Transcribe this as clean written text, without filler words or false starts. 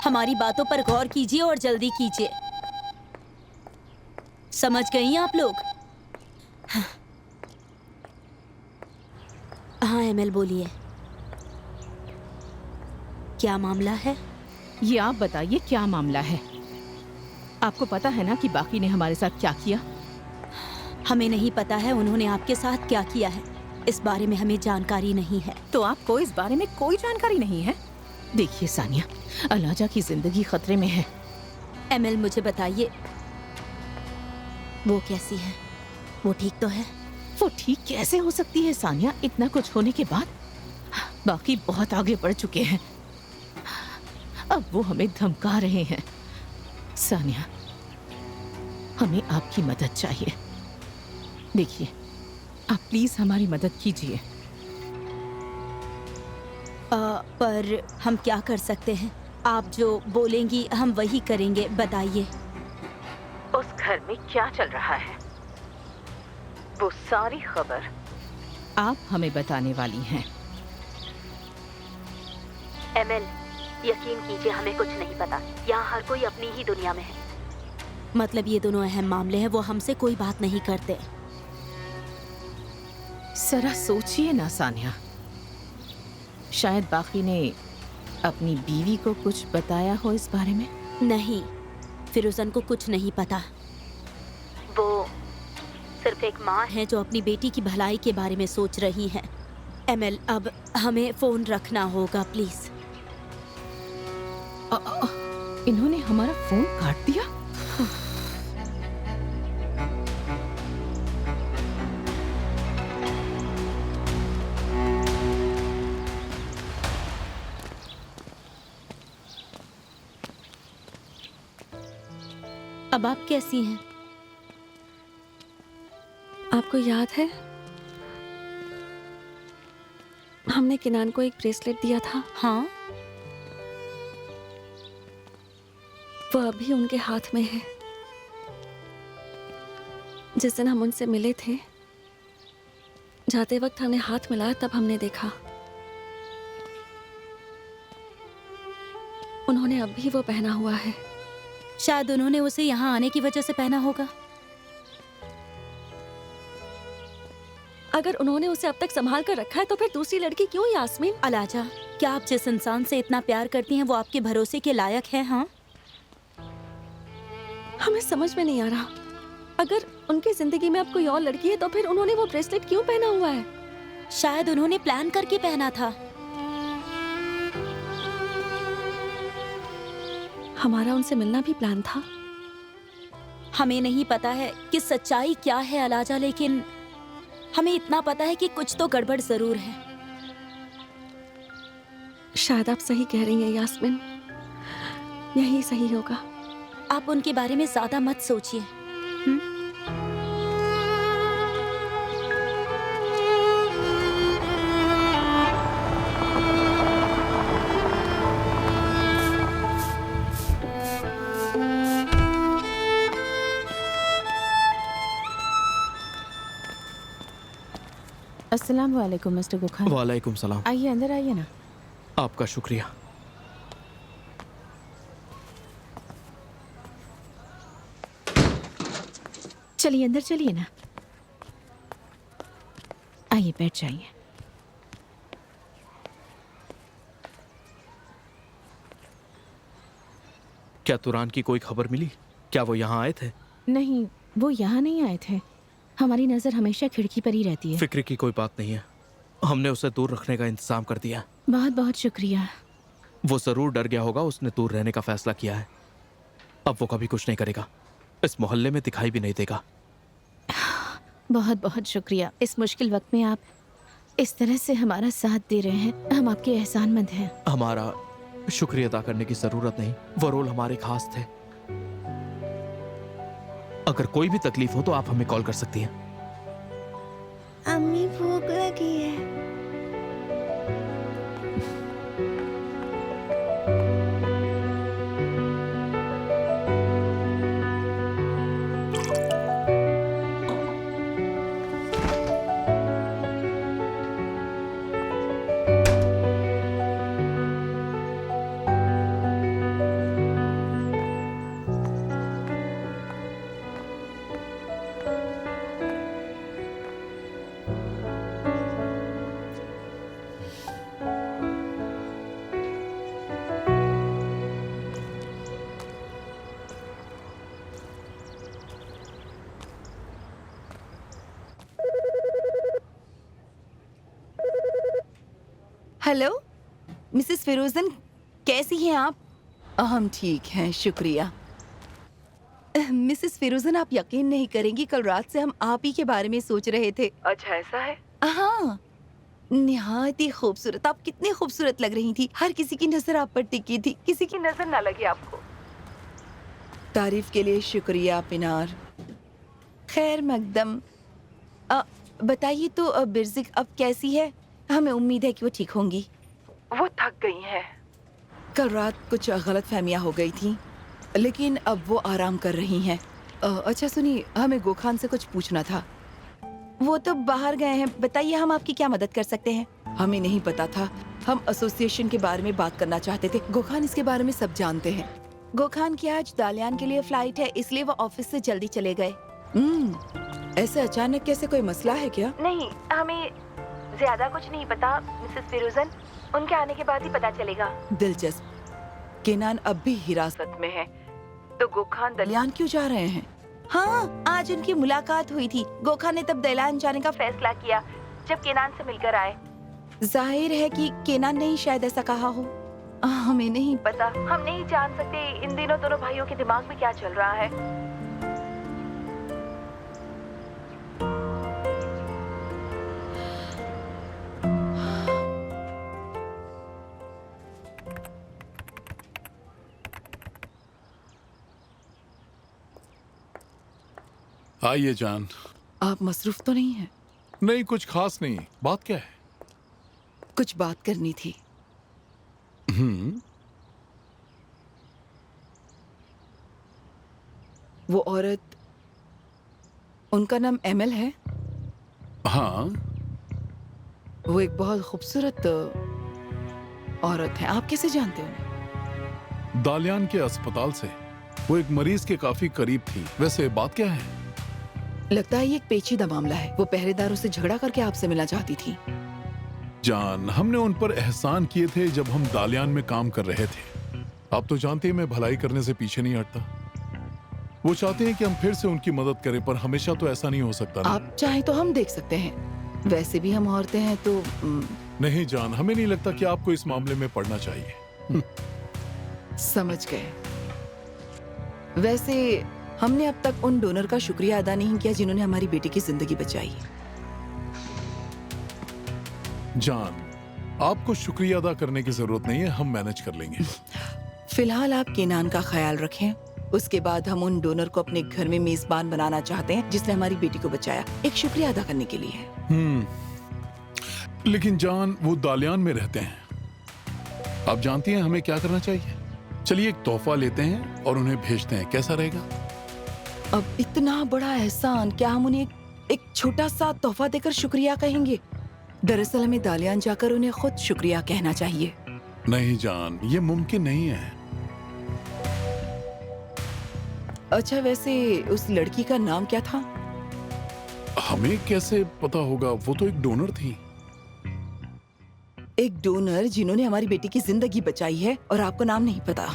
हमारी बातों पर गौर कीजिए और जल्दी कीजिए। समझ गई आप लोग? हाँ एमएल बोलिए, क्या मामला है? ये आप बताइए क्या मामला है? आपको पता है ना कि बाकी ने हमारे साथ क्या किया? हमें नहीं पता है उन्होंने आपके साथ क्या किया है। इस बारे में हमें जानकारी नहीं है। तो आपको इस बारे में कोई जानकारी नहीं है? देखिए सानिया, अलाजा की जिंदगी खतरे में है। एमएल मुझे बताइए, वो कैसी है? वो ठीक तो है? वो ठीक कैसे हो सकती है सानिया, इतना कुछ होने के बाद? बाकी बहुत आगे बढ़ चुके हैं। अब वो हमें धमका रहे हैं। सानिया, हमें आपकी मदद चाहिए। देखिए, आप प्लीज हमारी मदद कीजिए। पर हम क्या कर सकते हैं? आप जो बोलेंगी हम वही करेंगे। बताइए। उस घर में क्या चल रहा है, वो सारी खबर आप हमें बताने वाली हैं। एमएल, यकीन कीजिए हमें कुछ नहीं पता। यहाँ हर कोई अपनी ही दुनिया में है। मतलब ये दोनों अहम मामले हैं, वो हमसे कोई बात नहीं करते। जरा सोचिए ना सानिया, शायद बाकी ने अपनी बीवी को कुछ बताया हो इस बारे में। नहीं, फिरोजन को कुछ नहीं पता। वो सिर्फ एक माँ है जो अपनी बेटी की भलाई के बारे में सोच रही है। एमएल, अब हमें फोन रखना होगा प्लीज। इन्होंने हमारा फोन काट दिया। अब आप कैसी हैं? आपको याद है हमने किनान को एक ब्रेसलेट दिया था? हाँ। वो अभी उनके हाथ में है। जिस दिन हम उनसे मिले थे, जाते वक्त हमने हाथ मिलाया, तब हमने देखा उन्होंने अभी वो पहना हुआ है। शायद उन्होंने उसे यहाँ आने की वजह से पहना होगा। अगर उन्होंने उसे अब तक संभाल कर रखा है तो फिर दूसरी लड़की क्यों यास्मीन? अलाजा, क्या आप जिस इंसान से इतना प्यार करती हैं वो आपके भरोसे के लायक है? हाँ, हमें समझ में नहीं आ रहा। अगर उनकी जिंदगी में अब कोई और लड़की है तो फिर उन्होंने वो ब्रेसलेट क्यों पहना हुआ है? शायद उन्होंने प्लान करके पहना था। हमारा उनसे मिलना भी प्लान था। हमें नहीं पता है कि सच्चाई क्या है अलाजा, लेकिन हमें इतना पता है कि कुछ तो गड़बड़ जरूर है। शायद आप सही कह रही हैं यास्मीन, यही सही होगा। आप उनके बारे में ज्यादा मत सोचिए। अस्सलाम वालेकुम मिस्टर गुखान। वालेकुम सलाम। आइए, अंदर आइए ना। आपका शुक्रिया। चलिए अंदर चलिए ना। आइए बैठ जाइए। क्या तुरान की कोई खबर मिली? क्या वो यहाँ आए थे? नहीं, वो यहाँ नहीं आए थे। हमारी नजर हमेशा खिड़की पर ही रहती है। फिक्र की कोई बात नहीं है, हमने उसे दूर रखने का इंतजाम कर दिया। बहुत बहुत शुक्रिया। वो जरूर डर गया होगा, उसने दूर रहने का फैसला किया है। अब वो कभी कुछ नहीं करेगा, इस मोहल्ले में दिखाई भी नहीं देगा। बहुत बहुत शुक्रिया। इस मुश्किल वक्त में आप इस तरह से हमारा साथ दे रहे हैं, हम आपके एहसानमंद हैं। हमारा शुक्रिया अदा करने की जरूरत नहीं, वो रोल हमारे खास थे। अगर कोई भी तकलीफ हो तो आप हमें कॉल कर सकती हैं। अम्मी भूख लगी है। हेलो मिसेस फिरोजन, कैसी हैं आप? हम ठीक हैं, शुक्रिया। मिसेस फिरोजन, आप यकीन नहीं करेंगी, कल रात से हम आप ही के बारे में सोच रहे थे। अच्छा ऐसा है? हाँ, निहायत ही खूबसूरत। आप कितनी खूबसूरत लग रही थी, हर किसी की नजर आप पर टिकी थी। किसी की नजर ना लगे आपको। तारीफ के लिए शुक्रिया पिनार। खैर मकदम, बताइए तो बिरजिक अब कैसी है? हमें उम्मीद है कि वो ठीक होंगी। वो थक गई हैं। कल रात कुछ गलत फहमियाँ हो गई थी, लेकिन अब वो आराम कर रही हैं। अच्छा सुनिए, हमें गोखान से कुछ पूछना था। वो तो बाहर गए हैं, बताइए हम आपकी क्या मदद कर सकते हैं? हमें नहीं पता था, हम एसोसिएशन के बारे में बात करना चाहते थे। गोखान इसके बारे में सब जानते हैं। गोखान की आज दालियान के लिए फ्लाइट है, इसलिए वो ऑफिस से जल्दी चले गए। ऐसे अचानक कैसे, कोई मसला है क्या? नहीं, हमें ज्यादा कुछ नहीं पता मिसेस फिरोजन, उनके आने के बाद ही पता चलेगा। दिलचस्प। केनान अब भी हिरासत में है, तो गोखान दलियान क्यों जा रहे हैं? हाँ, आज उनकी मुलाकात हुई थी। गोखान ने तब दलियान जाने का फैसला किया जब केनान से मिलकर आए। जाहिर है कि केनान ने ही शायद ऐसा कहा हो। हमें नहीं पता, हम नहीं जान सकते इन दिनों दोनों भाइयों के दिमाग में क्या चल रहा है। आइए जान। आप मसरूफ तो नहीं हैं? नहीं, कुछ खास नहीं। बात क्या है? कुछ बात करनी थी। वो औरत, उनका नाम एमएल है? हाँ। वो एक बहुत खूबसूरत औरत है। आप कैसे जानते हो? दालियान के अस्पताल से। वो एक मरीज के काफी करीब थी। वैसे बात क्या है? लगता है ये एक पेचीदा मामला है। वो पहरेदारों से झगड़ा करके आपसे मिलना चाहती थी। जान, हमने उन पर एहसान किए थे जब हम दालियान में काम कर रहे थे। आप तो जानते हैं मैं भलाई करने से पीछे नहीं हटता। वो चाहते हैं कि हम फिर से उनकी मदद करें, पर हमेशा तो ऐसा नहीं हो सकता ना। आप चाहें तो हम देख सकते हैं। वैसे भी हम औरतें हैं तो नहीं जान, हमें नहीं लगता कि आपको इस मामले में पड़ना चाहिए। समझ गए। वैसे हमने अब तक उन डोनर का शुक्रिया अदा नहीं किया जिन्होंने हमारी बेटी की जिंदगी बचाई। जान, आपको शुक्रिया अदा करने की जरूरत नहीं है, हम मैनेज कर लेंगे। फिलहाल आप केनान का ख्याल रखें। उसके बाद हम उन डोनर को अपने घर में मेजबान बनाना चाहते हैं जिसने हमारी बेटी को बचाया, एक शुक्रिया अदा करने के लिए। लेकिन जान, वो दालियान में रहते हैं। आप जानती हैं हमें क्या करना चाहिए? चलिए एक तोहफा लेते हैं और उन्हें भेजते हैं, कैसा रहेगा? अब इतना बड़ा एहसान, क्या हम उन्हें एक छोटा सा तोहफा देकर शुक्रिया कहेंगे? दरअसल हमें दालियान जाकर उन्हें खुद शुक्रिया कहना चाहिए। नहीं जान, ये मुमकिन नहीं है। अच्छा, वैसे उस लड़की का नाम क्या था? हमें कैसे पता होगा? वो तो एक डोनर थी। एक डोनर जिन्होंने हमारी बेटी की जिंदगी बचाई है और आपको नाम नहीं पता?